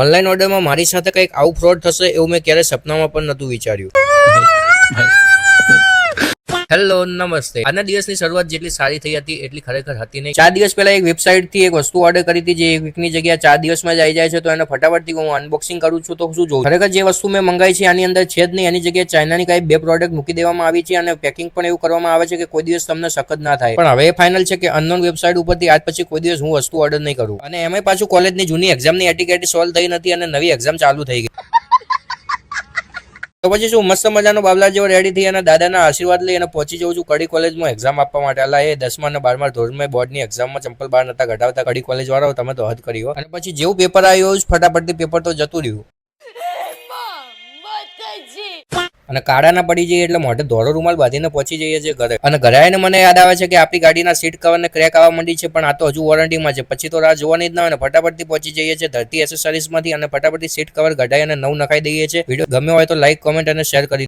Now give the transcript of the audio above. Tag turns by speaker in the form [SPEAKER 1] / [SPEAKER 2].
[SPEAKER 1] Online ઓર્ડરમાં મારી સાથે કંઈક આવું ફ્રોડ થશે એવું મેં ક્યારે સપનામાં પણ નહોતું વિચાર્યું. હેલો નમસ્તે. આજના દિવસની શરૂઆત જેટલી સારી થઈ હતી એટલી ખરેખર હતી નહીં. 4 દિવસ પહેલા એક વેબસાઇટથી એક વસ્તુ ઓર્ડર કરી હતી જે એક વીકની જગ્યાએ 4 દિવસમાં જ આવી જાય છે. તો એને ફટાફટથી હું અનબોક્સિંગ કરું છું તો શું જોઉં ખરેખર જે વસ્તુ મેં મંગાવી છે આની અંદર છે જ નહીં. એની જગ્યાએ ચાઇનાની કઈ 2 પ્રોડક્ટ મૂકી દેવામાં આવી છે અને પેકિંગ પણ એવું કરવામાં આવે છે કે કોઈ દિવસ તમને સખત ના થાય. પણ હવે ફાઇનલ છે કે અનનોન વેબસાઇટ ઉપરથી આજ પછી કોઈ દિવસ હું વસ્તુ ઓર્ડર નહીં કરું. અને એમાં પાછું કોલેજની જૂની એક્ઝામની એટીકેટી સોલ્વ થઈ નથી અને નવી એક્ઝામ ચાલુ થઈ ગઈ. તો પછી શું મસ્ત મજાનો બાબલા જેવો રેડી થઈ અને દાદાના આશીર્વાદ લઈ અને પહોંચી જઉં છું કડી કોલેજમાં એક્ઝામ આપવા માટે. અલા એ 10મા અને 12મા ધોરણમાં બોર્ડની એક્ઝામમાં ચંપલ બહાર નતા કઢાવતા કડી કોલેજ વાળાઓ, તમે તો હદ કરી હો. અને પછી જેવું પેપર આવ્યું ફટાફટથી પેપર તો જતું રહ્યું અને કાળા ના પડી જઈએ એટલે મોઢે ધોળો રૂમાલ બાંધીને પહોંચી જઈએ છીએ ઘરે. અને ઘરે આવીને મને યાદ આવે છે કે આપણી ગાડીના સીટ કવર ને ક્રેક આવવા માંડી છે, પણ આ તો હજુ વોરંટીમાં છે. પછી તો રાહ જોવાની જ ના હોય ને ફટાફટથી પહોંચી જઈએ છીએ ધરતી એસેસરીઝમાંથી અને ફટાફટથી સીટ કવર કઢાઈ અને નવું નખાઈ દઈએ છીએ. વિડીયો ગમ્યો હોય તો લાઈક, કોમેન્ટ અને શેર કરી